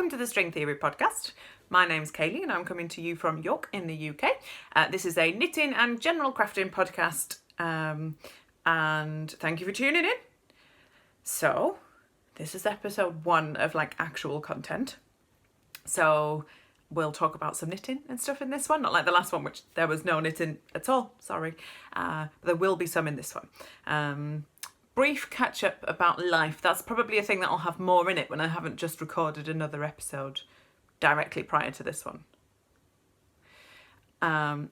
welcome to the String Theory podcast. My name's Kaylee and I'm coming to you from York in the UK. This is a knitting and general crafting podcast, and thank you for tuning in. So, this is episode 1 of actual content. So, we'll talk about some knitting and stuff in this one, not like the last one, which there was no knitting at all, sorry. But there will be some in this one. Brief catch up about life. That's probably a thing that I'll have more in it when I haven't just recorded another episode directly prior to this one.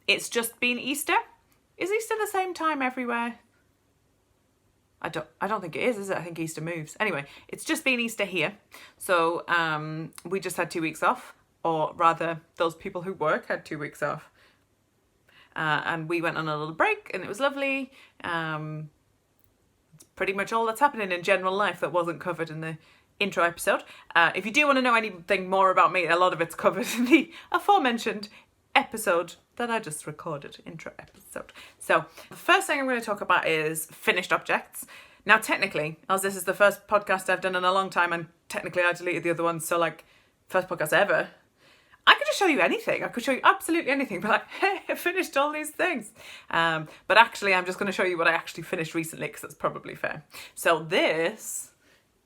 It's just been Easter. Is Easter the same time everywhere? I don't think it is it? I think Easter moves. Anyway, it's just been Easter here. So we just had 2 weeks off, or rather those people who work had 2 weeks off. And we went on a little break and it was lovely. It's pretty much all that's happening in general life that wasn't covered in the intro episode. If you do want to know anything more about me, a lot of it's covered in the aforementioned episode that I just recorded, intro episode. So the first thing I'm going to talk about is finished objects. Now technically, as this is the first podcast I've done in a long time, and technically I deleted the other ones, so first podcast ever, I could just show you anything. I could show you absolutely anything, but hey, I finished all these things. But actually, I'm just going to show you what I actually finished recently, because that's probably fair. So this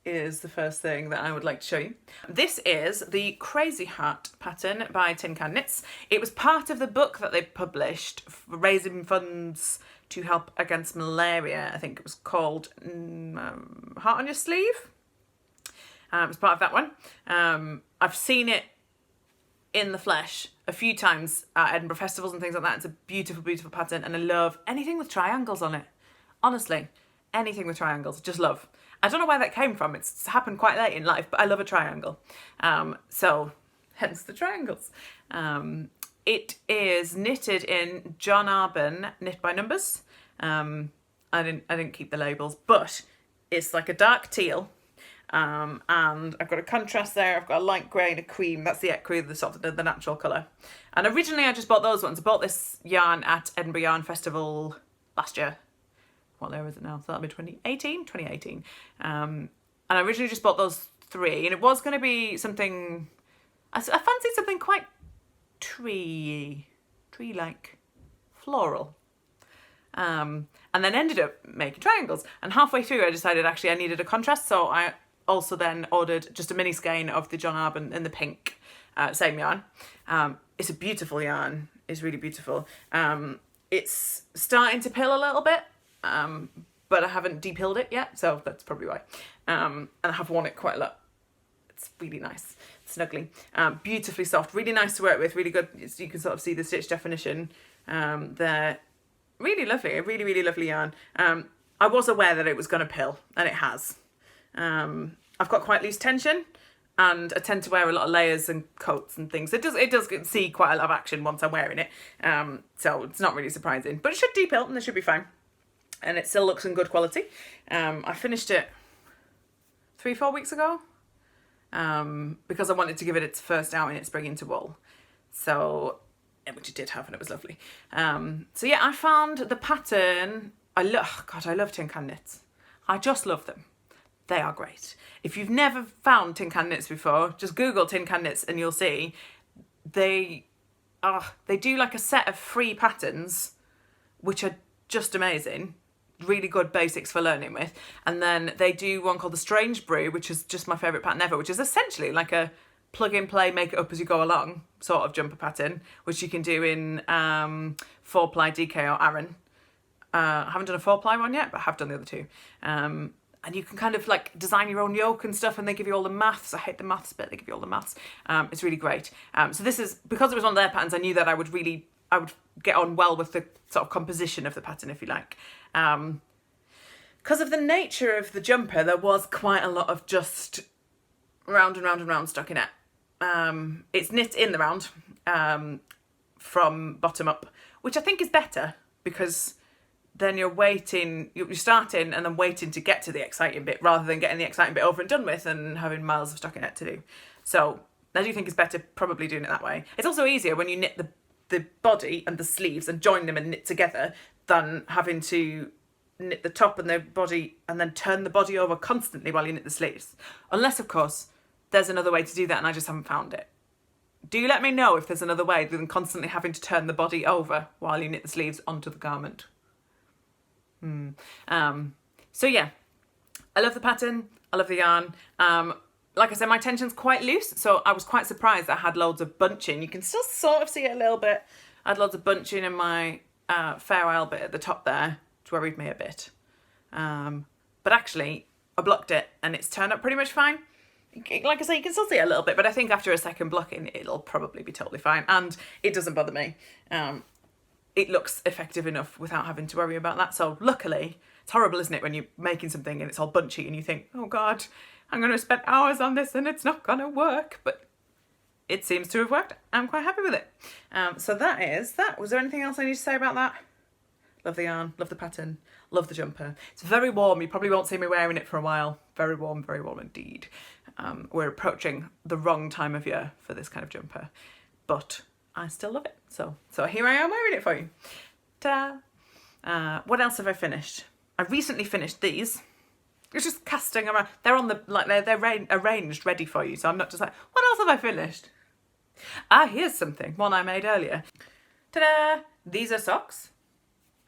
is the first thing that I would like to show you. This is the Crazy Heart pattern by Tin Can Knits. It was part of the book that they published for raising funds to help against malaria. I think it was called Heart on Your Sleeve. It was part of that one. I've seen it in the flesh a few times at Edinburgh festivals and things like that. It's a beautiful, beautiful pattern, and I love anything with triangles on it. Honestly, anything with triangles, just love. I don't know where that came from. It's happened quite late in life, but I love a triangle. So hence the triangles. It is knitted in John Arbon Knit by Numbers. I didn't keep the labels, but it's like a dark teal. And I've got a contrast there. I've got a light grey and a cream. That's the ecru, the natural colour. And originally I just bought those ones. I bought this yarn at Edinburgh Yarn Festival last year. What year is it now? So that'll be 2018. And I originally just bought those 3, and it was going to be something, I fancied something quite tree-like, floral. And then ended up making triangles. And halfway through I decided actually I needed a contrast, so I also then ordered just a mini skein of the John Arbon in the pink, same yarn. It's a beautiful yarn. It's really beautiful. It's starting to pill a little bit. But I haven't depilled it yet, so that's probably why. And I have worn it quite a lot. It's really nice, snuggly, beautifully soft, really nice to work with, really good. You can sort of see the stitch definition. They're really lovely, a really, really lovely yarn. I was aware that it was going to pill, and it has. I've got quite loose tension, and I tend to wear a lot of layers and coats and things. It does see quite a lot of action once I'm wearing it, so it's not really surprising. But it should depill, and it should be fine. And it still looks in good quality. I finished it 3-4 weeks ago, because I wanted to give it its first outing at Spring into Wool. So, which it did have, and it was lovely. So yeah, I found the pattern. I love Tin Can Knits. I just love them. They are great. If you've never found Tin Can Knits before, just Google Tin Can Knits and you'll see they do like a set of 3 patterns, which are just amazing. Really good basics for learning with. And then they do one called the Strange Brew, which is just my favourite pattern ever, which is essentially like a plug and play, make it up as you go along sort of jumper pattern, which you can do in 4-ply DK or Aran. I haven't done a 4-ply one yet, but I have done the other 2. And you can kind of design your own yoke and stuff, and they give you all the maths. I hate the maths bit, they give you all the maths. It's really great. So this is, because it was one of their patterns, I knew that I would get on well with the sort of composition of the pattern, if you like. Because of the nature of the jumper, there was quite a lot of just round and round and round stockinette. It's knit in the round, from bottom up, which I think is better, because then you're starting and then waiting to get to the exciting bit, rather than getting the exciting bit over and done with and having miles of stockinette to do. So I do think it's better probably doing it that way. It's also easier when you knit the body and the sleeves and join them and knit together, than having to knit the top and the body and then turn the body over constantly while you knit the sleeves. Unless, of course, there's another way to do that and I just haven't found it. Do let me know if there's another way than constantly having to turn the body over while you knit the sleeves onto the garment. So yeah, I love the pattern, I love the yarn. Like I said, my tension's quite loose, so I was quite surprised that I had loads of bunching. You can still sort of see it a little bit. I had loads of bunching in my Fair Isle bit at the top there, which worried me a bit. But actually, I blocked it and it's turned up pretty much fine. Like I say, you can still see it a little bit, but I think after a second blocking, it'll probably be totally fine. And it doesn't bother me. It looks effective enough without having to worry about that. So luckily, it's horrible, isn't it, when you're making something and it's all bunchy and you think, oh God, I'm going to spend hours on this and it's not going to work. But it seems to have worked. I'm quite happy with it. So that is that. Was there anything else I need to say about that? Love the yarn, love the pattern, love the jumper. It's very warm. You probably won't see me wearing it for a while. Very warm indeed. We're approaching the wrong time of year for this kind of jumper, but I still love it. So here I am wearing it for you. Ta-da! What else have I finished? I recently finished these. It's just casting around. They're on the, like they're arranged ready for you. So I'm not just like, what else have I finished? Here's something, one I made earlier. Ta-da! These are socks,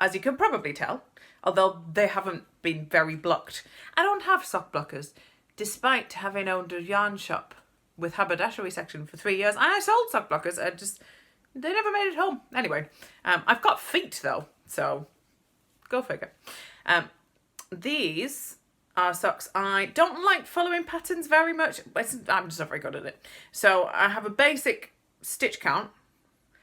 as you can probably tell, although they haven't been very blocked. I don't have sock blockers, despite having owned a yarn shop with haberdashery section for 3 years. And I sold sock blockers, they never made it home. Anyway, I've got feet though, so go figure. These are socks. I don't like following patterns very much. I'm just not very good at it. So I have a basic stitch count,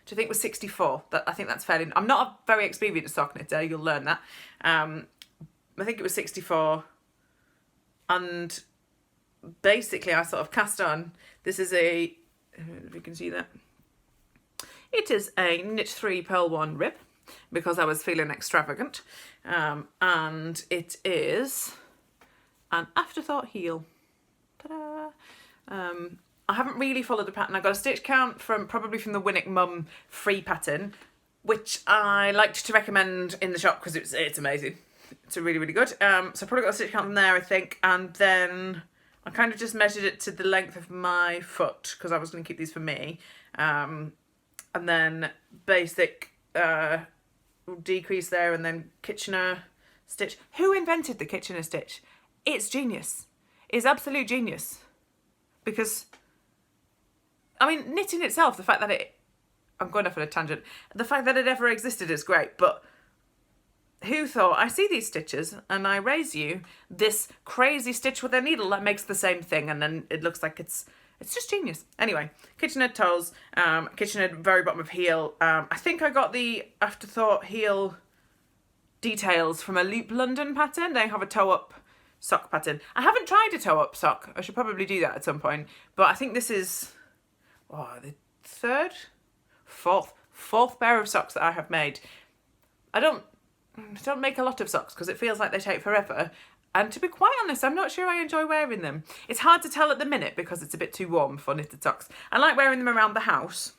which I think was 64. I think that's fairly... I'm not a very experienced sock knitter, you'll learn that. I think it was 64. And basically I sort of cast on. This is a... if you can see that. It is a knit 3 purl 1 rib, because I was feeling extravagant. And it is an afterthought heel. Ta-da! I haven't really followed the pattern. I got a stitch count probably from the Winnick Mum free pattern, which I liked to recommend in the shop because it's amazing. It's really, really good. So I probably got a stitch count from there, I think, and then I kind of just measured it to the length of my foot because I was going to keep these for me. And then basic decrease there, and then Kitchener stitch. Who invented the Kitchener stitch? It's genius. It's absolute genius. Because, I mean, knitting itself, the fact that I'm going off on a tangent, the fact that it ever existed is great, but who thought, I see these stitches and I raise you this crazy stitch with a needle that makes the same thing, and then it looks like it's just genius. Anyway, Kitchener toes, Kitchener very bottom of heel. I think I got the afterthought heel details from a Loop London pattern. They have a toe up sock pattern. I haven't tried a toe up sock. I should probably do that at some point. But I think this is the fourth pair of socks that I have made. I don't make a lot of socks because it feels like they take forever. And to be quite honest, I'm not sure I enjoy wearing them. It's hard to tell at the minute because it's a bit too warm for knitted socks. I like wearing them around the house,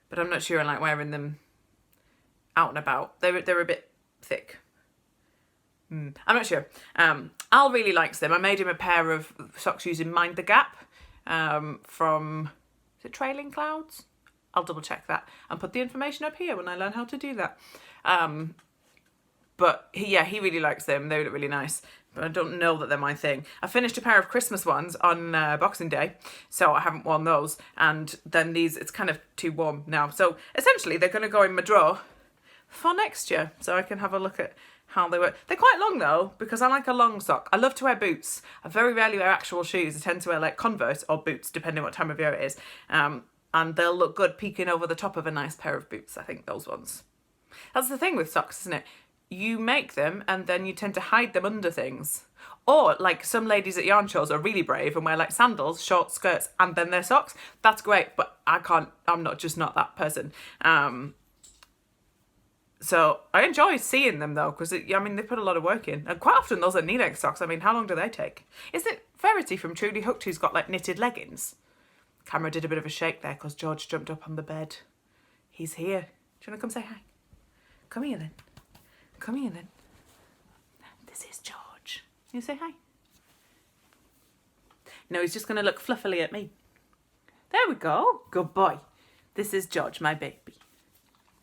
but I'm not sure I like wearing them out and about. They're a bit thick. I'm not sure. Al really likes them. I made him a pair of socks using Mind the Gap from, is it Trailing Clouds? I'll double check that and put the information up here when I learn how to do that. But he really likes them. They look really nice, but I don't know that they're my thing. I finished a pair of Christmas ones on Boxing Day, so I haven't worn those. And then these, it's kind of too warm now. So essentially they're going to go in my drawer for next year, so I can have a look at how they work. They're quite long though, because I like a long sock. I love to wear boots. I very rarely wear actual shoes. I tend to wear like Converse or boots, depending what time of year it is. And they'll look good peeking over the top of a nice pair of boots. I think those ones. That's the thing with socks, isn't it? You make them and then you tend to hide them under things. Or like some ladies at yarn shows are really brave and wear like sandals, short skirts, and then their socks. That's great, but I'm not that person. So I enjoy seeing them though, because they put a lot of work in. And quite often those are knee-length socks. I mean, how long do they take? Is it Verity from Truly Hooked who's got like knitted leggings? Camera did a bit of a shake there because George jumped up on the bed. He's here. Do you want to come say hi? Come here then. Come here then. This is George. You say hi. No, he's just going to look fluffily at me. There we go. Good boy. This is George, my baby.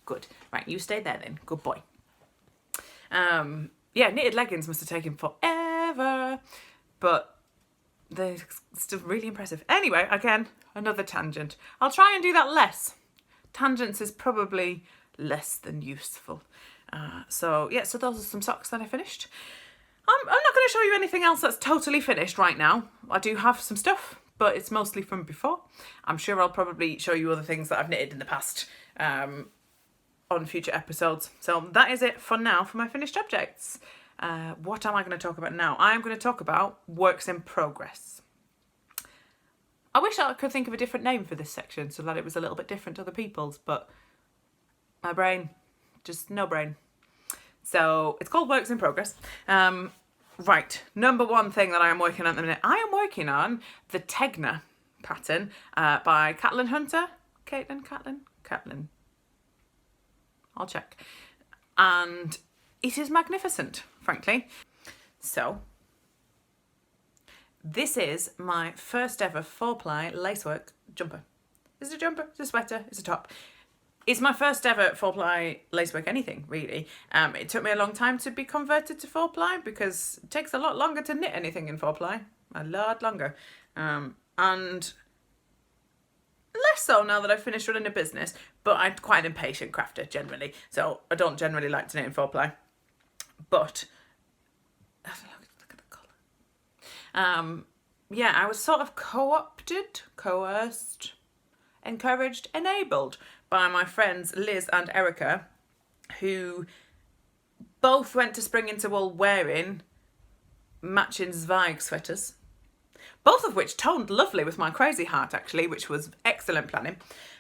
Good. Right, you stay there then. Good boy. Yeah, knitted leggings must have taken forever, but they're still really impressive. Anyway, again, another tangent. I'll try and do that less. Tangents is probably less than useful. So those are some socks that I finished. I'm not going to show you anything else that's totally finished right now. I do have some stuff, but it's mostly from before. I'm sure I'll probably show you other things that I've knitted in the past on future episodes. So that is it for now for my finished objects. What am I going to talk about now? I am going to talk about works in progress. I wish I could think of a different name for this section so that it was a little bit different to other people's, but my brain, just no brain. So it's called Works in Progress. Right, number one thing that I am working on at the minute, I am working on the Tegna pattern by Caitlin Hunter. Caitlin. I'll check. And it is magnificent, frankly. So this is my first ever 4-ply lacework jumper. Is it a jumper? It's a sweater? It's a top. It's my first ever 4-ply lacework anything, really. It took me a long time to be converted to 4-ply because it takes a lot longer to knit anything in 4-ply. A lot longer. And less so now that I've finished running a business, but I'm quite an impatient crafter generally. So I don't generally like to knit in 4-ply. But look at the colour. Yeah, I was sort of co-opted, coerced, encouraged, enabled by my friends Liz and Erica, who both went to Spring Into Wool wearing matching Zweig sweaters, both of which toned lovely with my crazy heart actually, which was excellent planning.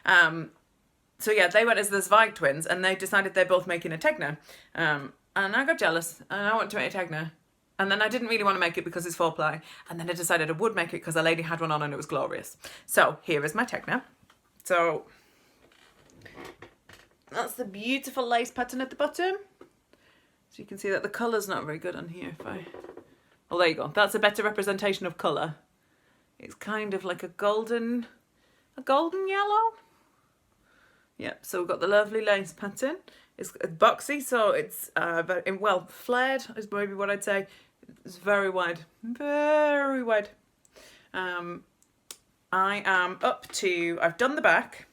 So yeah, they went as the Zweig twins and they decided they're both making a Tegna. And I got jealous and I wanted to make a Tegna. And then I didn't really want to make it because it's 4-ply. And then I decided I would make it because a lady had one on and it was glorious. So here is my Tegna. So that's the beautiful lace pattern at the bottom. So you can see that the colour's not very good on here. Oh, there you go. That's a better representation of colour. It's kind of like a golden yellow. Yep, so we've got the lovely lace pattern. It's boxy, so it's well flared is maybe what I'd say. It's very wide, very wide. I am up to, I've done the back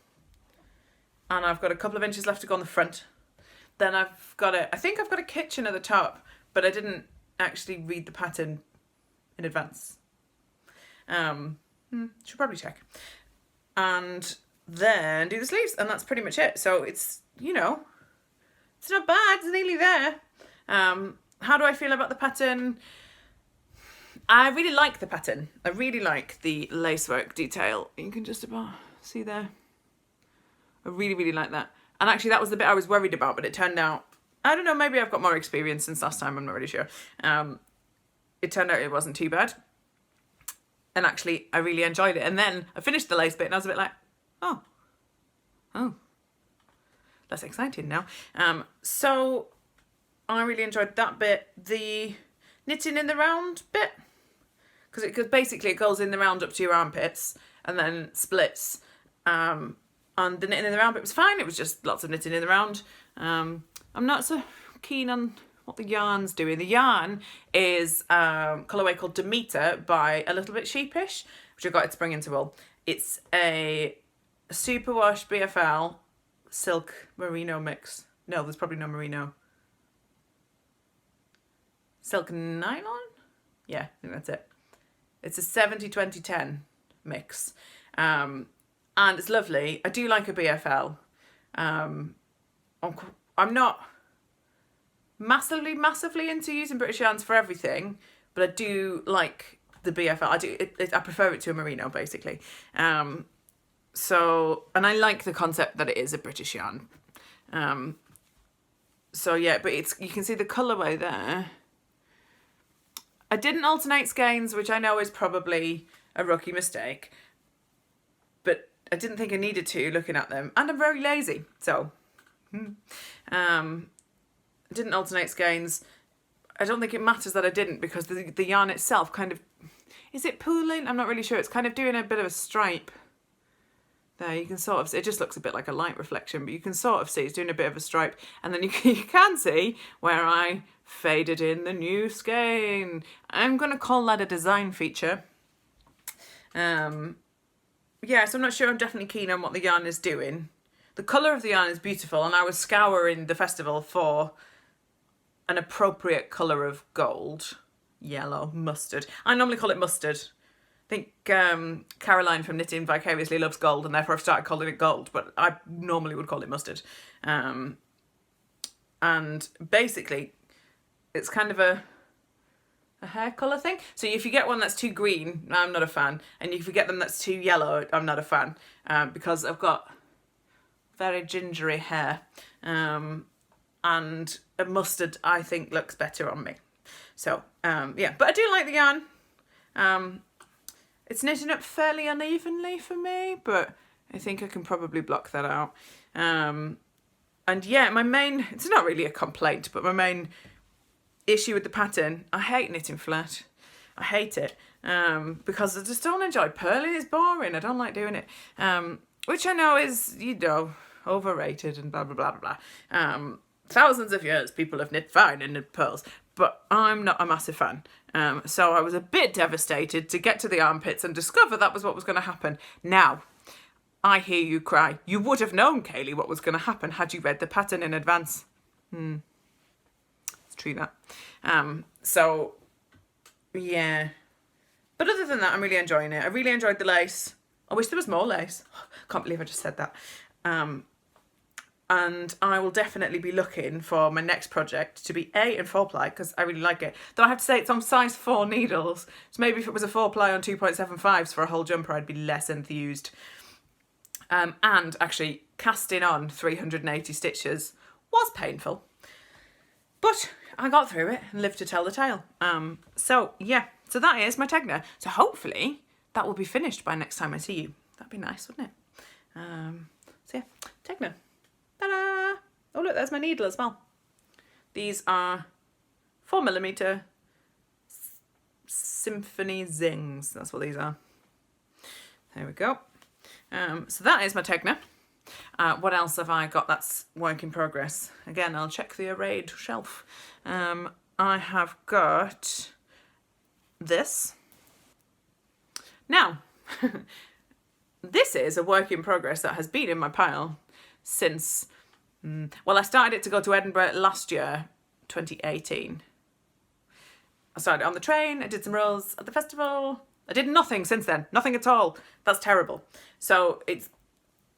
and I've got a couple of inches left to go on the front. Then I think I've got a kitchen at the top, but I didn't actually read the pattern in advance. Should probably check. And then do the sleeves, and that's pretty much it. So it's, it's not bad, it's nearly there. How do I feel about the pattern? I really like the pattern. I really like the lacework detail. You can just about see there. I really, really like that. And actually that was the bit I was worried about, but it turned out, I don't know, maybe I've got more experience since last time, I'm not really sure. It turned out it wasn't too bad. And actually I really enjoyed it. And then I finished the lace bit and I was a bit like, oh, that's exciting now. So I really enjoyed that bit. The knitting in the round bit, because basically it goes in the round up to your armpits and then splits. And the knitting in the round bit was fine. It was just lots of knitting in the round. I'm not so keen on what the yarn's doing. The yarn is colourway called Demeter by A Little Bit Sheepish, which I got at Spring Into Wool. It's a superwash BFL silk merino mix. No, there's probably no merino. Silk nylon? Yeah, I think that's it. It's a 70-20-10 mix. And it's lovely. I do like a BFL. I'm not massively into using British yarns for everything, but I do like the BFL. I prefer it to a merino, basically. So, and I like the concept that it is a British yarn. So yeah, but you can see the colourway there. I didn't alternate skeins, which I know is probably a rookie mistake, but I didn't think I needed to looking at them, and I'm very lazy, so I didn't alternate skeins. I don't think it matters that I didn't, because the yarn itself kind of, is it pooling? I'm not really sure. It's kind of doing a bit of a stripe. There, you can sort of, it just looks a bit like a light reflection, but you can sort of see it's doing a bit of a stripe. And then you can see where I faded in the new skein. I'm going to call that a design feature. Yeah, so I'm not sure. I'm definitely keen on what the yarn is doing. The colour of the yarn is beautiful, and I was scouring the festival for an appropriate colour of gold. Yellow, mustard. I normally call it mustard. I think Caroline from Knitting Vicariously loves gold, and therefore I've started calling it gold, but I normally would call it mustard. And basically, it's kind of a hair colour thing. So if you get one that's too green, I'm not a fan. And if you get them that's too yellow, I'm not a fan. Because I've got very gingery hair. And a mustard, I think, looks better on me. So, yeah. But I do like the yarn. It's knitting up fairly unevenly for me, but I think I can probably block that out. And yeah, it's not really a complaint, but my main issue with the pattern, I hate knitting flat. I hate it because I just don't enjoy purling. It's boring. I don't like doing it, which I know is, overrated and blah, blah, blah, blah, blah. Thousands of years people have knit fine and knit pearls, but I'm not a massive fan. So I was a bit devastated to get to the armpits and discover that was what was going to happen. Now, I hear you cry. You would have known, Kaylee, what was going to happen had you read the pattern in advance. Let's treat that. So, yeah. But other than that, I'm really enjoying it. I really enjoyed the lace. I wish there was more lace. Can't believe I just said that. And I will definitely be looking for my next project to be in 4-ply, because I really like it. Though I have to say it's on size 4 needles. So maybe if it was a 4-ply on 2.75s for a whole jumper, I'd be less enthused. And actually, casting on 380 stitches was painful. But I got through it and lived to tell the tale. So, yeah. So that is my Tegna. So hopefully that will be finished by next time I see you. That'd be nice, wouldn't it? So yeah, Tegna. Ta-da! Oh look, there's my needle as well. These are 4mm Symphony Zings. That's what these are. There we go. So that is my Tegna. What else have I got that's work in progress? Again, I'll check the arrayed shelf. I have got this. Now, this is a work in progress that has been in my pile since, well, I started it to go to Edinburgh last year, 2018. I started on the train, I did some rows at the festival. I did nothing since then, nothing at all. That's terrible. So it's,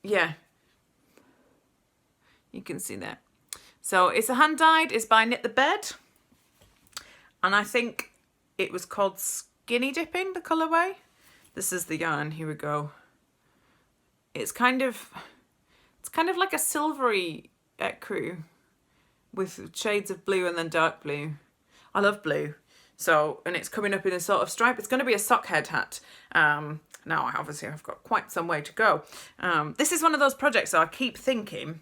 yeah, you can see that. So it's a hand dyed, it's by Knit the Bed. And I think it was called Skinny Dipping, the colourway. This is the yarn, here we go. It's kind of like a silvery ecru with shades of blue and then dark blue. I love blue. So, and it's coming up in a sort of stripe. It's going to be a sock head hat. Now, obviously, I've got quite some way to go. This is one of those projects that I keep thinking,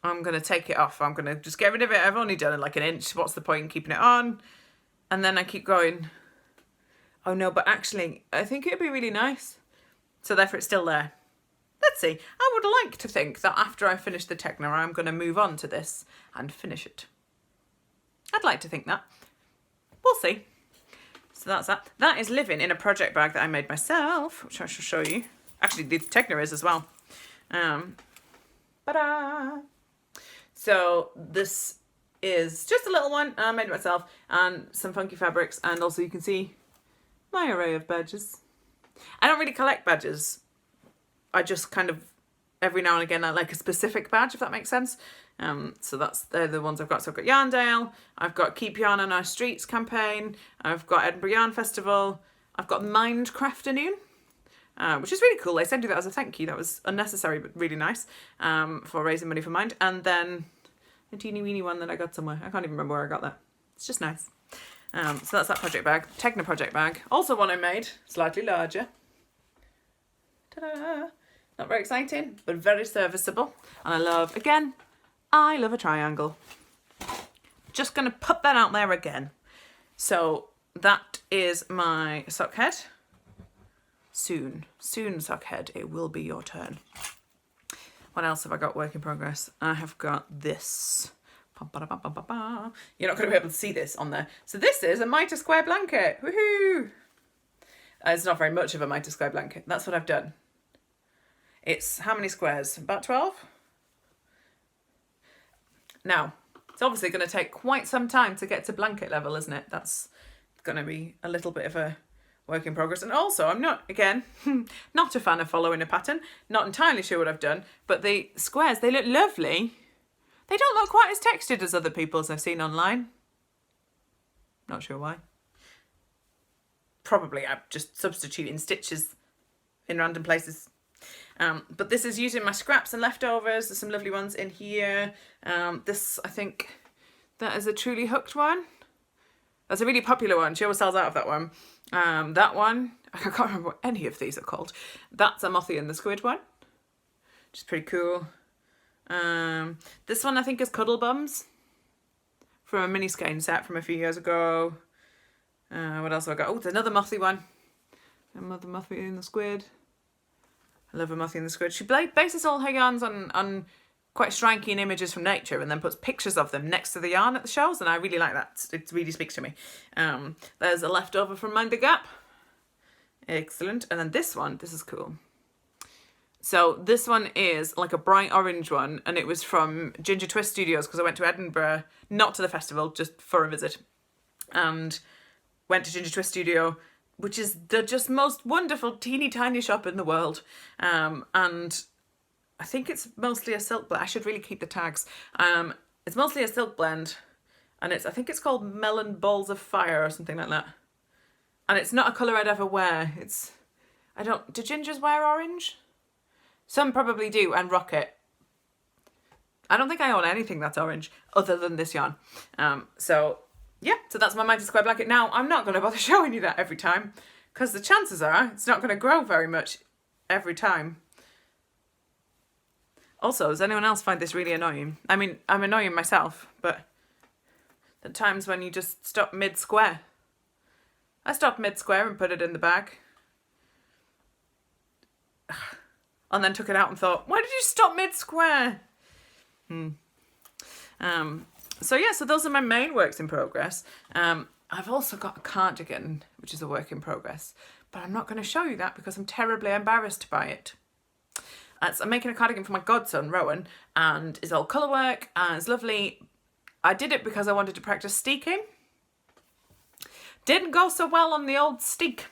I'm going to take it off. I'm going to just get rid of it. I've only done it like an inch. What's the point in keeping it on? And then I keep going, oh no, but actually, I think it'd be really nice. So therefore, it's still there. Let's see. I would like to think that after I finish the Tegna, I'm going to move on to this and finish it. I'd like to think that. We'll see. So that's that. That is living in a project bag that I made myself, which I shall show you. Actually, the Tegna is as well. Ta-da! So this is just a little one. I made it myself, and some funky fabrics, and also you can see my array of badges. I don't really collect badges. I just kind of, every now and again, I like a specific badge, if that makes sense. So they're the ones I've got. So I've got Yarndale, I've got Keep Yarn on Our Streets campaign, I've got Edinburgh Yarn Festival, I've got Mindcrafternoon, which is really cool. They sent you that as a thank you. That was unnecessary, but really nice, for raising money for Mind. And then a teeny weeny one that I got somewhere. I can't even remember where I got that. It's just nice. So that's that project bag. Tegna project bag. Also one I made, slightly larger. Ta-da! Not very exciting, but very serviceable. And I love a triangle. Just going to put that out there again. So that is my sock head. Soon, sock head, it will be your turn. What else have I got work in progress? I have got this. You're not going to be able to see this on there. So this is a mitre square blanket. Woohoo! It's not very much of a mitre square blanket. That's what I've done. It's how many squares? About 12? Now, it's obviously going to take quite some time to get to blanket level, isn't it? That's going to be a little bit of a work in progress. And also, I'm not, again, not a fan of following a pattern. Not entirely sure what I've done, but the squares, they look lovely. They don't look quite as textured as other people's I've seen online. Not sure why. Probably I'm just substituting stitches in random places. But this is using my scraps and leftovers. There's some lovely ones in here. This, I think, that is a Truly Hooked one. That's a really popular one. She always sells out of that one. That one, I can't remember what any of these are called. That's a Mothy and the Squid one, which is pretty cool. This one I think is Cuddle Bums from a mini skein set from a few years ago. What else have I got? Oh, there's another Mothy one. Another Mothy and the Squid. I love a Mothy and the Squid. She bases all her yarns on quite striking images from nature and then puts pictures of them next to the yarn at the shows, and I really like that. It really speaks to me. There's a leftover from Mind the Gap. Excellent. And then this one, this is cool. So this one is like a bright orange one, and it was from Ginger Twist Studios because I went to Edinburgh, not to the festival, just for a visit, and went to Ginger Twist Studio, which is the just most wonderful teeny tiny shop in the world. And I think it's mostly a silk blend. I should really keep the tags. It's mostly a silk blend, and I think it's called Melon Balls of Fire or something like that. And it's not a colour I'd ever wear. Do gingers wear orange? Some probably do and rock it. I don't think I own anything that's orange other than this yarn. So that's my mitre square blanket. Now, I'm not going to bother showing you that every time because the chances are it's not going to grow very much every time. Also, does anyone else find this really annoying? I mean, I'm annoying myself, but the times when you just stop mid-square. I stopped mid-square and put it in the bag. And then took it out and thought, why did you stop mid-square? So those are my main works in progress. I've also got a cardigan, which is a work in progress, but I'm not going to show you that because I'm terribly embarrassed by it. So I'm making a cardigan for my godson, Rowan, and it's all colour work, and it's lovely. I did it because I wanted to practice steeking. Didn't go so well on the old steek.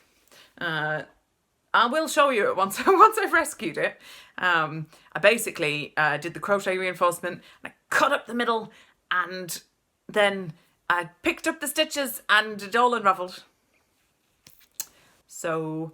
I will show you it once I've rescued it. I basically did the crochet reinforcement, and I cut up the middle, and then I picked up the stitches, and it all unravelled. So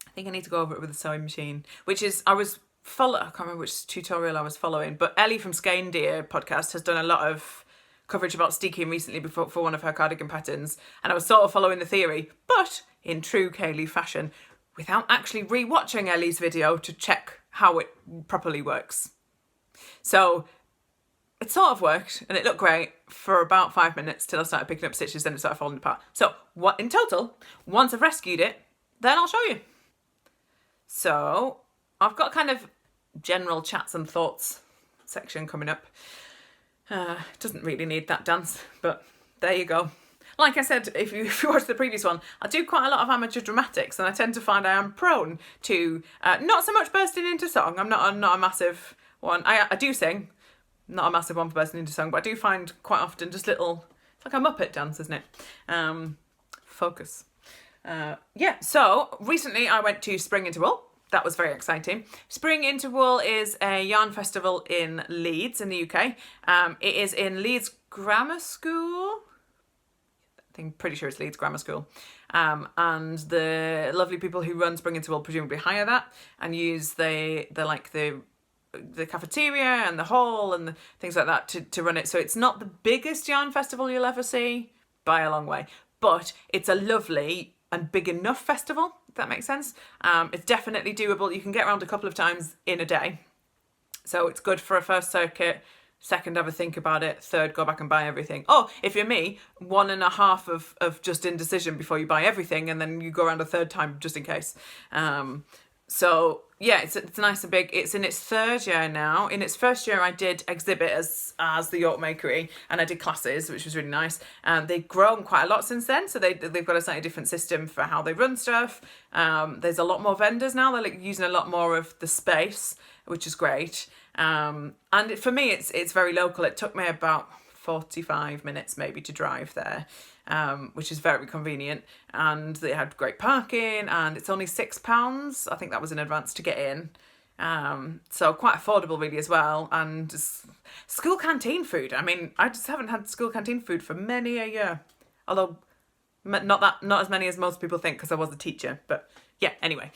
I think I need to go over it with a sewing machine, which is, I can't remember which tutorial I was following, but Ellie from Skein Deer podcast has done a lot of coverage about steeking recently for one of her cardigan patterns, and I was sort of following the theory, but in true Kaylee fashion, without actually re-watching Ellie's video to check how it properly works. So it sort of worked, and it looked great for about 5 minutes till I started picking up stitches, then it started falling apart. So what in total, once I've rescued it, then I'll show you. So I've got kind of general chats and thoughts section coming up. Doesn't really need that dance, but there you go. Like I said, if you watched the previous one, I do quite a lot of amateur dramatics, and I tend to find I am prone to not so much bursting into song. I'm not a massive one. I do sing, not a massive one for bursting into song, but I do find quite often just little, it's like a Muppet dance, isn't it? Focus. So recently I went to Spring Into Wool. That was very exciting. Spring Into Wool is a yarn festival in Leeds in the UK. It is in Leeds Grammar School. I'm pretty sure it's Leeds Grammar School. And the lovely people who run Spring Into Wool presumably hire that and use the cafeteria and the hall and the things like that to run it. So it's not the biggest yarn festival you'll ever see by a long way, but it's a lovely and big enough festival, if that makes sense. It's definitely doable. You can get around a couple of times in a day. So it's good for a first circuit second have a think about it, third go back and buy everything. Oh, if you're me, 1.5 of just indecision before you buy everything, and then you go around a third time just in case. So yeah, it's nice and big. It's in its third year now. In its first year, I did exhibit as the York Makery, and I did classes, which was really nice. They've grown quite a lot since then, so they've got a slightly different system for how they run stuff. There's a lot more vendors now. They're like using a lot more of the space, which is great. And for me, it's very local. It took me about 45 minutes maybe to drive there, which is very convenient, and they had great parking, and it's only £6, I think that was in advance, to get in, so quite affordable really as well. And school canteen food, I mean, I just haven't had school canteen food for many a year, although not as many as most people think, because I was a teacher, but yeah, anyway.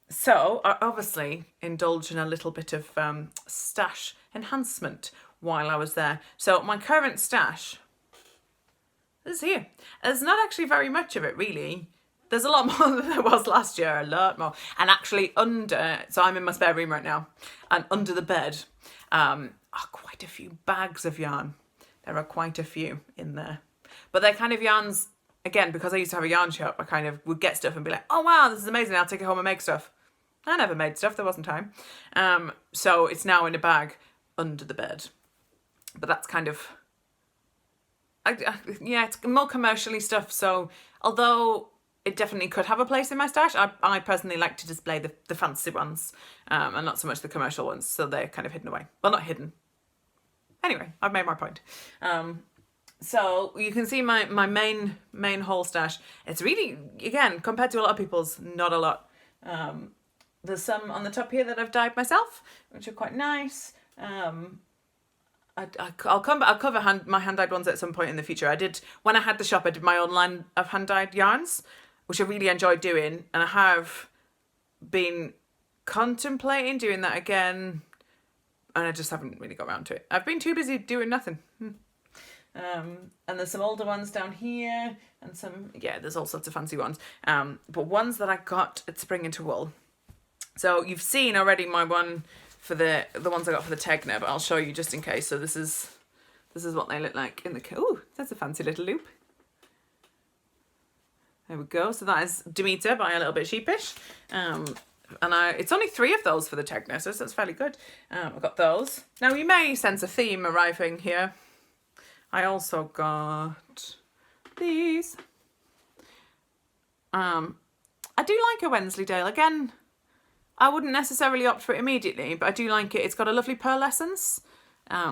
So I obviously indulged in a little bit of stash enhancement while I was there. So my current stash is here. There's not actually very much of it really. There's a lot more than there was last year, a lot more. And actually so I'm in my spare room right now, and under the bed are quite a few bags of yarn. There are quite a few in there. But they're kind of yarns, again, because I used to have a yarn shop, I kind of would get stuff and be like, oh wow, this is amazing, I'll take it home and make stuff. I never made stuff, there wasn't time. So it's now in a bag under the bed. But that's kind of, yeah, it's more commercially stuff. So although it definitely could have a place in my stash, I personally like to display the fancy ones, and not so much the commercial ones. So they're kind of hidden away. Well, not hidden. Anyway, I've made my point. So you can see my main haul stash. It's really, again, compared to a lot of people's, not a lot. There's some on the top here that I've dyed myself, which are quite nice. I'll cover my hand-dyed ones at some point in the future. When I had the shop, I did my own line of hand-dyed yarns, which I really enjoyed doing, and I have been contemplating doing that again, and I just haven't really got around to it. I've been too busy doing nothing. And there's some older ones down here, and there's all sorts of fancy ones, but ones that I got at Spring Into Wool. So you've seen already my one for the ones I got for the Tegna, but I'll show you just in case. So this is what they look like in the... Ooh, that's a fancy little loop. There we go. So that is Demeter by A Little Bit Sheepish. And it's only 3 of those for the Tegna, so that's fairly good. I've got those. Now you may sense a theme arriving here. I also got these. I do like a Wensleydale. Again, I wouldn't necessarily opt for it immediately, but I do like it. It's got a lovely pearl essence,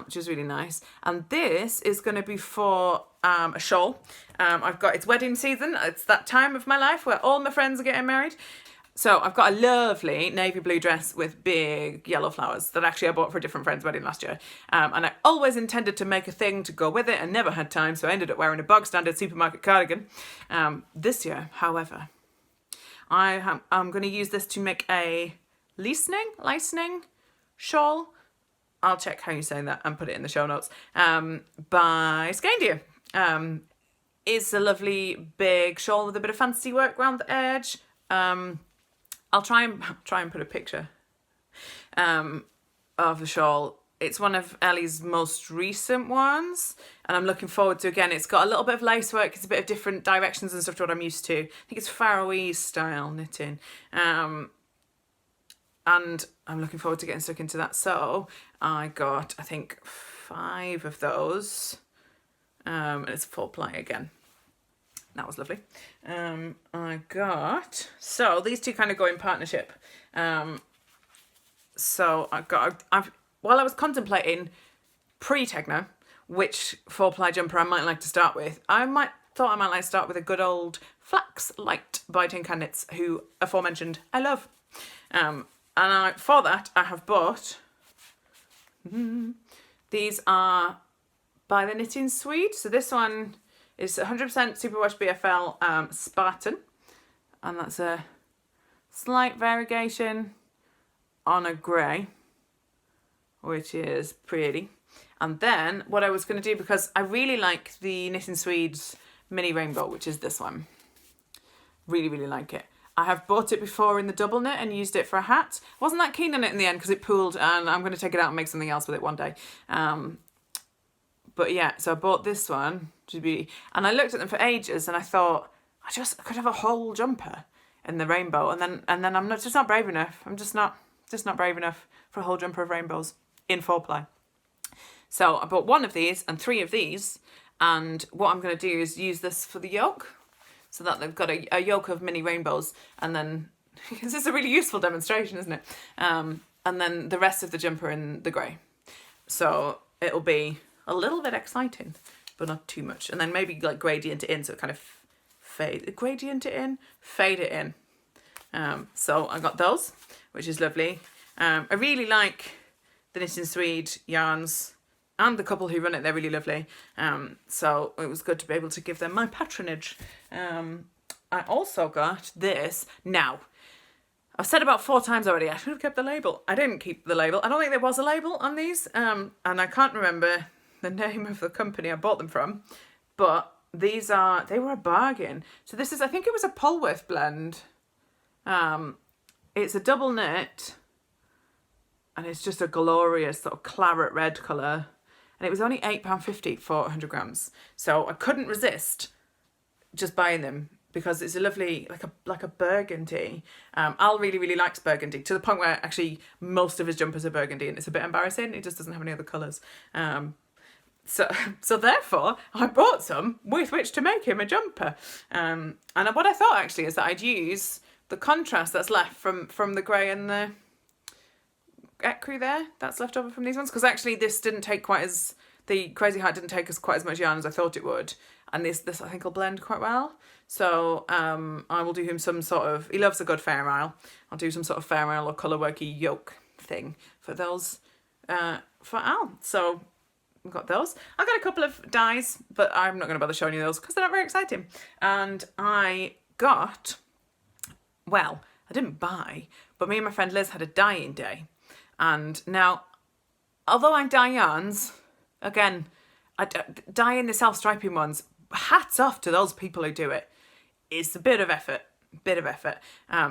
which is really nice. And this is going to be for a shawl. It's wedding season. It's that time of my life where all my friends are getting married. So I've got a lovely navy blue dress with big yellow flowers that actually I bought for a different friend's wedding last year. And I always intended to make a thing to go with it and never had time, so I ended up wearing a bog standard supermarket cardigan. This year, however, I'm going to use this to make a licensing shawl. I'll check how you say that and put it in the show notes. By Skandia. It's a lovely big shawl with a bit of fancy work around the edge. I'll try and put a picture of the shawl. It's one of Ellie's most recent ones, and I'm looking forward to, again, it's got a little bit of lace work. It's a bit of different directions and stuff to what I'm used to. I think it's Faroese style knitting. And I'm looking forward to getting stuck into that. So I got, I think, 5 of those. And it's 4-ply again. That was lovely. So these two kind of go in partnership. So while I was contemplating pre-Tegna, which 4-ply jumper I might like to start with, I might like to start with a good old Flax Light by Tin Can Knits, who aforementioned I love. For that I have bought, these are by the Knitting Swede. So this one is 100% Superwash BFL Spartan, and that's a slight variegation on a grey, which is pretty. And then what I was going to do, because I really like the Knitting Swede's Mini Rainbow, which is this one, really like it. I have bought it before in the double knit and used it for a hat. Wasn't that keen on it in the end because it pooled, and I'm going to take it out and make something else with it one day. But yeah, so I bought this one to be, and I looked at them for ages and I thought I could have a whole jumper in the rainbow, and then I'm just not brave enough. I'm just not brave enough for a whole jumper of rainbows in 4-ply. So I bought 1 of these and 3 of these, and what I'm going to do is use this for the yoke, so that they've got a yoke of mini rainbows, and then, because it's a really useful demonstration, isn't it? And then the rest of the jumper in the grey. So it'll be a little bit exciting, but not too much. And then maybe like gradient it in, so it kind of fade it in. So I got those, which is lovely. I really like the Knitting Swede yarns, and the couple who run it, they're really lovely. So it was good to be able to give them my patronage. I also got this. Now, I've said about 4 times already, I should have kept the label. I didn't keep the label. I don't think there was a label on these. And I can't remember the name of the company I bought them from. But they were a bargain. So this is, I think it was a Polworth blend. It's a double knit. And it's just a glorious sort of claret red colour. And it was only £8.50 for 100 grams. So I couldn't resist just buying them because it's a lovely, like a burgundy. Al really likes burgundy, to the point where actually most of his jumpers are burgundy, and it's a bit embarrassing. He just doesn't have any other colours. So therefore, I bought some with which to make him a jumper. And what I thought actually is that I'd use the contrast that's left from the grey and the ecru there, that's left over from these ones, because actually this didn't take the Crazy Heart didn't take us quite as much yarn as I thought it would, and this I think will blend quite well. So I will do him some sort of, he loves a good Fair Isle, I'll do some sort of Fair Isle or colourworky yoke thing for those for Al. So I've got those. I've got a couple of dyes, but I'm not going to bother showing you those because they're not very exciting. And I got, well, I didn't buy, but me and my friend Liz had a dyeing day. And now, although I dye yarns, again, dyeing the self-striping ones, hats off to those people who do it. It's a bit of effort.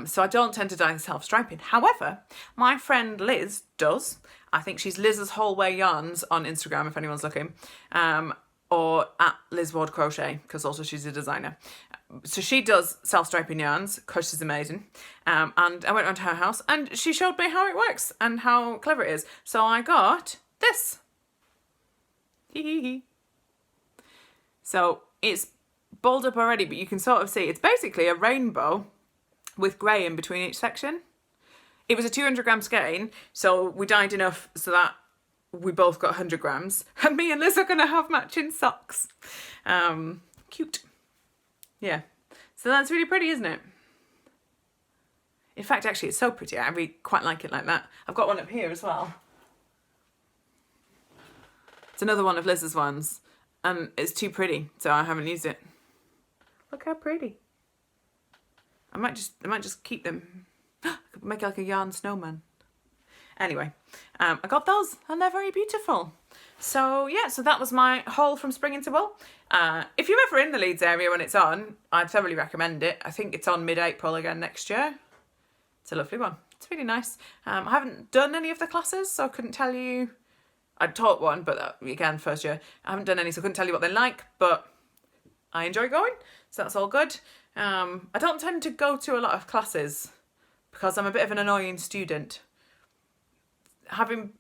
So I don't tend to dye the self-striping. However, my friend Liz does. I think she's Liz's Whole Way Yarns on Instagram, if anyone's looking. Or at Liz Ward Crochet, because also she's a designer. So she does self-striping yarns, because she's amazing. And I went round to her house and she showed me how it works and how clever it is. So I got this. So it's balled up already, but you can sort of see it's basically a rainbow with grey in between each section. It was a 200 gram skein, so we dyed enough so that we both got 100 grams, and me and Liz are going to have matching socks. Cute. Yeah. So that's really pretty, isn't it? In fact, actually, it's so pretty. I really quite like it like that. I've got one up here as well. It's another one of Liz's ones, and it's too pretty, so I haven't used it. Look how pretty. I might just keep them. I could make like a yarn snowman. Anyway, I got those and they're very beautiful. So yeah, so that was my haul from Spring into Wool. If you're ever in the Leeds area when it's on, I'd thoroughly recommend it. I think it's on mid-April again next year. It's a lovely one. It's really nice. I haven't done any of the classes, so I couldn't tell you. I taught one, but again, first year. I haven't done any, so I couldn't tell you what they're like, but I enjoy going, so that's all good. I don't tend to go to a lot of classes because I'm a bit of an annoying student. Having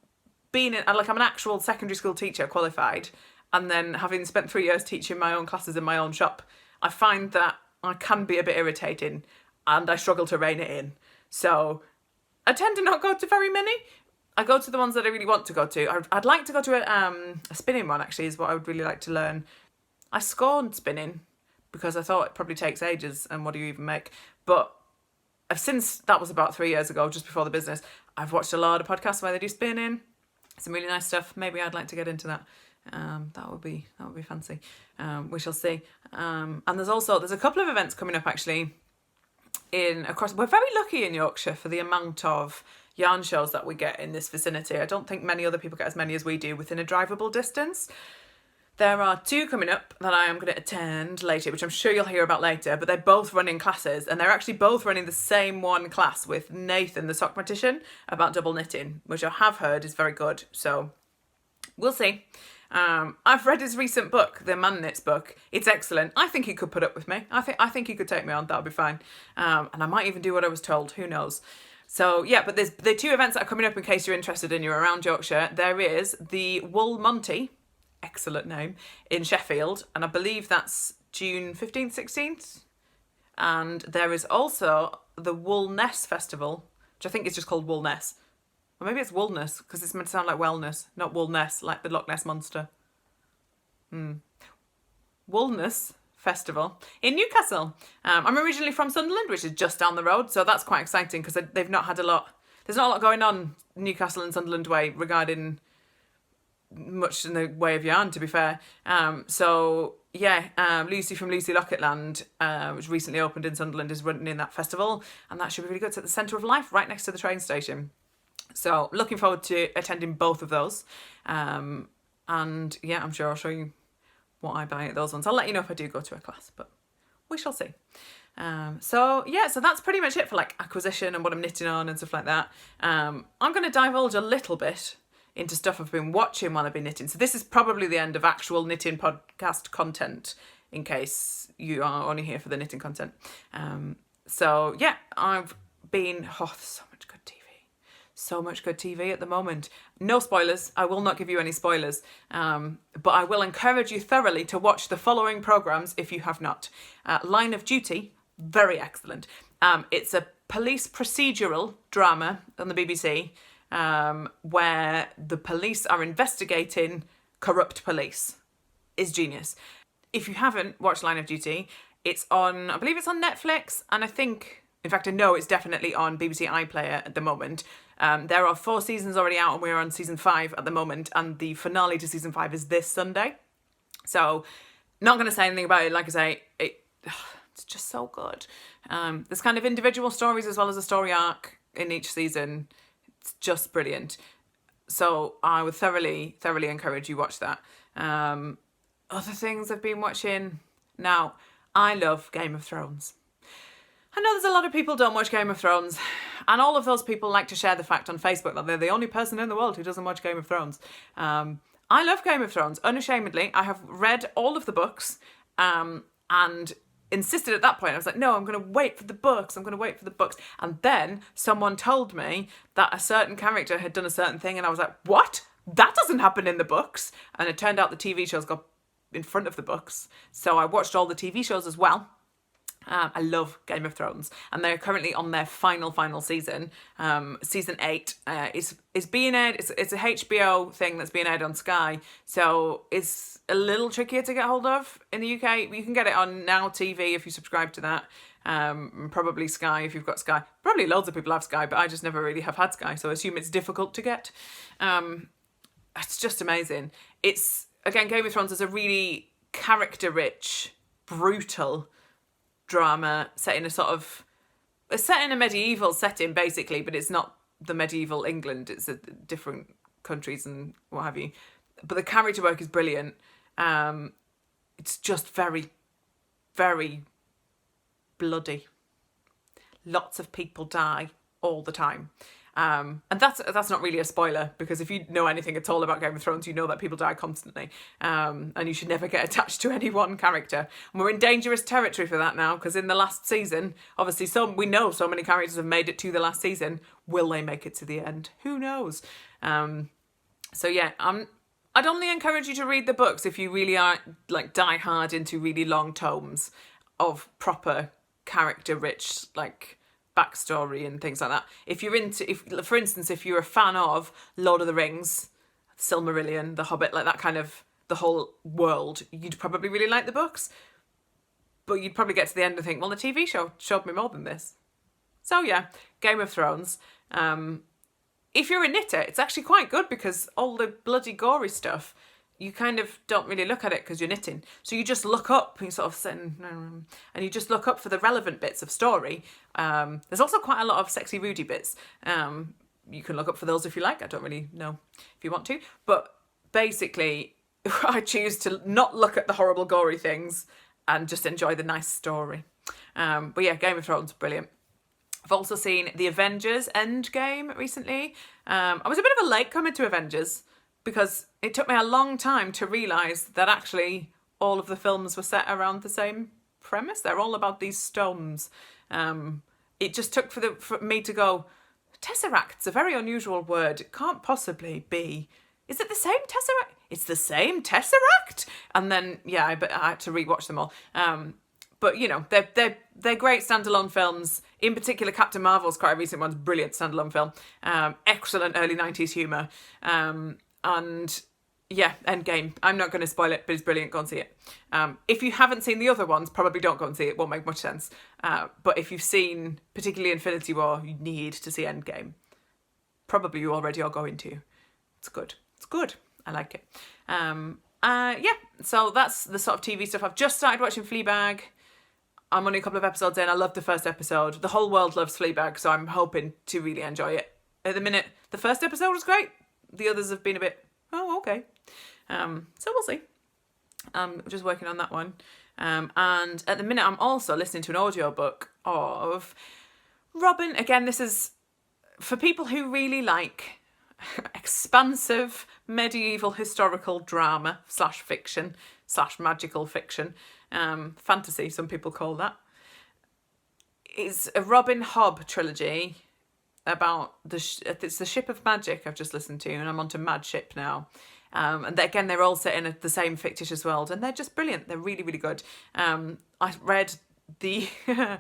been I'm an actual secondary school teacher, qualified, and then having spent 3 years teaching my own classes in my own shop, I find that I can be a bit irritating and I struggle to rein it in. So I tend to not go to very many. I go to the ones that I really want to go to. I'd like to go to a spinning one, actually, is what I would really like to learn. I scorned spinning because I thought it probably takes ages and what do you even make? But since that was about 3 years ago, just before the business, I've watched a lot of podcasts where they do spinning. Some really nice stuff. Maybe I'd like to get into that. That would be fancy. We shall see. And there's a couple of events coming up actually we're very lucky in Yorkshire for the amount of yarn shows that we get in this vicinity. I don't think many other people get as many as we do within a drivable distance. There are 2 coming up that I am going to attend later, which I'm sure you'll hear about later, but they're both running classes, and they're actually both running the same one class with Nathan, the sock magician, about double knitting, which I have heard is very good, so we'll see. I've read his recent book, the Man Knits book. It's excellent. I think he could put up with me. I think he could take me on. That'll be fine. And I might even do what I was told. Who knows? So yeah, but there's the 2 events that are coming up in case you're interested and you're around Yorkshire. There is the Wool Monty, excellent name, in Sheffield, and I believe that's June 15th, 16th. And there is also the Woolness Festival, which I think is just called Woolness. Or maybe it's Woolness, because it's meant to sound like wellness, not Woolness, like the Loch Ness Monster. Woolness Festival in Newcastle. I'm originally from Sunderland, which is just down the road, so that's quite exciting because they've not had a lot. There's not a lot going on Newcastle and Sunderland way regarding much in the way of yarn, to be fair. So yeah, Lucy from Lucy Locketland, which recently opened in Sunderland, is running that festival, and that should be really good. It's at the centre of life, right next to the train station. So looking forward to attending both of those. And yeah, I'm sure I'll show you what I buy at those ones. I'll let you know if I do go to a class, but we shall see. So yeah, so that's pretty much it for like acquisition and what I'm knitting on and stuff like that. I'm going to divulge a little bit into stuff I've been watching while I've been knitting. So this is probably the end of actual knitting podcast content, in case you are only here for the knitting content. So yeah, I've been, so much good TV at the moment. No spoilers. I will not give you any spoilers. But I will encourage you thoroughly to watch the following programmes if you have not. Line of Duty, very excellent. It's a police procedural drama on the BBC where the police are investigating corrupt police. It's genius. If you haven't watched Line of Duty, it's on, I believe it's on Netflix, and in fact I know it's definitely on BBC iPlayer at the moment. There are 4 seasons already out, and we're on season 5 at the moment, and the finale to season 5 is this Sunday. So, not going to say anything about it. Like I say, it's just so good. There's kind of individual stories as well as a story arc in each season. It's just brilliant. So I would thoroughly encourage you watch that. Other things I've been watching. Now, I love Game of Thrones. I know there's a lot of people don't watch Game of Thrones, and all of those people like to share the fact on Facebook that they're the only person in the world who doesn't watch Game of Thrones. I love Game of Thrones, unashamedly. I have read all of the books, and insisted at that point. I was like, no, I'm going to wait for the books. And then someone told me that a certain character had done a certain thing, and I was like, what? That doesn't happen in the books. And it turned out the TV shows got in front of the books. So I watched all the TV shows as well. I love Game of Thrones, and they're currently on their final season. Season 8 is being aired. It's a HBO thing that's being aired on Sky, so it's a little trickier to get hold of in the UK. You can get it on Now TV if you subscribe to that. Probably Sky if you've got Sky. Probably loads of people have Sky, but I just never really have had Sky, so I assume it's difficult to get. It's just amazing. It's, again, Game of Thrones is a really character-rich, brutal drama set in a medieval setting, basically, but it's not the medieval England. It's a different countries and what have you. But the character work is brilliant. It's just very, very bloody. Lots of people die all the time. And that's not really a spoiler, because if you know anything at all about Game of Thrones, you know that people die constantly. And you should never get attached to any one character. And we're in dangerous territory for that now, because in the last season, obviously we know so many characters have made it to the last season. Will they make it to the end? Who knows? So yeah, I'd only encourage you to read the books if you really are like die hard into really long tomes of proper character-rich, like, backstory and things like that. For instance, if you're a fan of Lord of the Rings, Silmarillion, The Hobbit, like that kind of, the whole world, you'd probably really like the books. But you'd probably get to the end and think, well, the TV show showed me more than this. So yeah, Game of Thrones. If you're a knitter, it's actually quite good, because all the bloody gory stuff, you kind of don't really look at it because you're knitting. So you just look up, and you sort of sit and you just look up for the relevant bits of story. There's also quite a lot of sexy Rudy bits. You can look up for those if you like. I don't really know if you want to. But basically, I choose to not look at the horrible gory things and just enjoy the nice story. But yeah, Game of Thrones, brilliant. I've also seen The Avengers Endgame recently. I was a bit of a latecomer to Avengers because it took me a long time to realise that actually all of the films were set around the same premise. They're all about these stones. It just took for me to go, Tesseract's a very unusual word. It can't possibly be. Is it the same Tesseract? It's the same Tesseract? And then, yeah, I had to rewatch them all. But, you know, they're great standalone films. In particular, Captain Marvel's quite a recent one's brilliant standalone film. Excellent early 90s humour. And yeah, Endgame. I'm not going to spoil it, but it's brilliant. Go and see it. If you haven't seen the other ones, probably don't go and see it. It won't make much sense. But if you've seen particularly Infinity War, you need to see Endgame. Probably you already are going to. It's good. It's good. I like it. Yeah, so that's the sort of TV stuff. I've just started watching Fleabag. I'm only a couple of episodes in. I loved the first episode. The whole world loves Fleabag, so I'm hoping to really enjoy it. At the minute, the first episode was great. The others have been a bit, oh, okay. So we'll see. I'm just working on that one. And at the minute, I'm also listening to an audiobook of Robin. Again, this is for people who really like expansive medieval historical drama / fiction / magical fiction. Fantasy, some people call that. It's a Robin Hobb trilogy about it's the Ship of Magic I've just listened to, and I'm on to Mad Ship now. And again, they're all set in the same fictitious world, and they're just brilliant. They're really, really good. I read I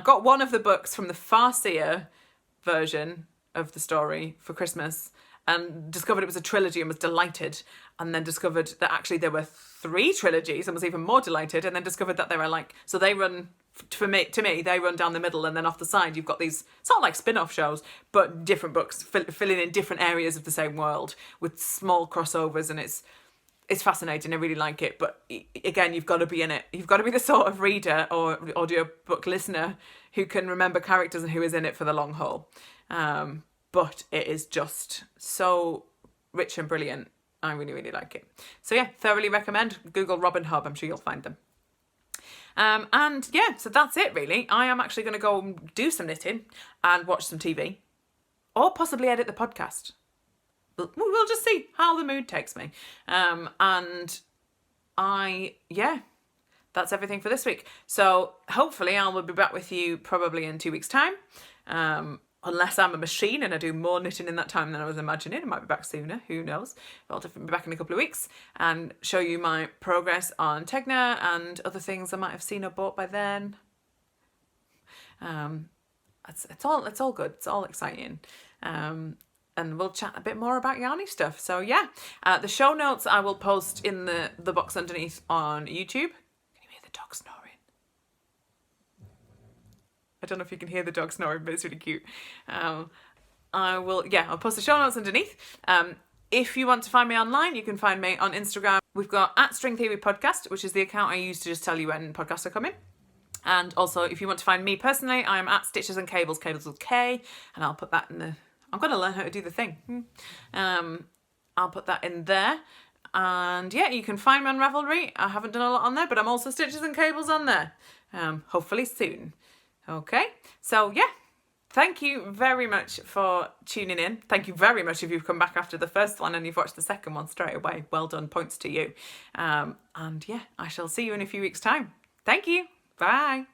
got one of the books from the Farseer version of the story for Christmas, and discovered it was a trilogy and was delighted, and then discovered that actually there were 3 trilogies and was even more delighted, and then discovered that they were like, so they run, to me, they run down the middle, and then off the side you've got these sort of like spin-off shows, but different books filling in different areas of the same world with small crossovers, and it's fascinating. I really like it, but again, you've got to be in it. You've got to be the sort of reader or audiobook listener who can remember characters and who is in it for the long haul. But it is just so rich and brilliant. I really, really like it. So yeah, thoroughly recommend. Google Robin Hobb. I'm sure you'll find them. And yeah, so that's it really. I am actually going to go and do some knitting and watch some TV. Or possibly edit the podcast. We'll just see how the mood takes me. And that's everything for this week. So hopefully I will be back with you probably in 2 weeks' time. Unless I'm a machine and I do more knitting in that time than I was imagining. I might be back sooner, who knows. I'll definitely be back in a couple of weeks and show you my progress on Tegna and other things I might have seen or bought by then. It's all good. It's all exciting. And we'll chat a bit more about yarny stuff. So yeah, the show notes I will post in the box underneath on YouTube. Can you hear the dog snoring? I don't know if you can hear the dog snoring, but it's really cute. I'll post the show notes underneath. If you want to find me online, you can find me on Instagram. We've got @StringTheoryPodcast, which is the account I use to just tell you when podcasts are coming. And also, if you want to find me personally, I'm @Stitches and Cables, Cables with K, and I'll put that in the... I'm going to learn how to do the thing. I'll put that in there. And yeah, you can find me on Ravelry. I haven't done a lot on there, but I'm also Stitches and Cables on there. Hopefully soon. Okay, so yeah, thank you very much for tuning in. Thank you very much if you've come back after the first one and you've watched the second one straight away. Well done, points to you. And yeah, I shall see you in a few weeks' time. Thank you. Bye.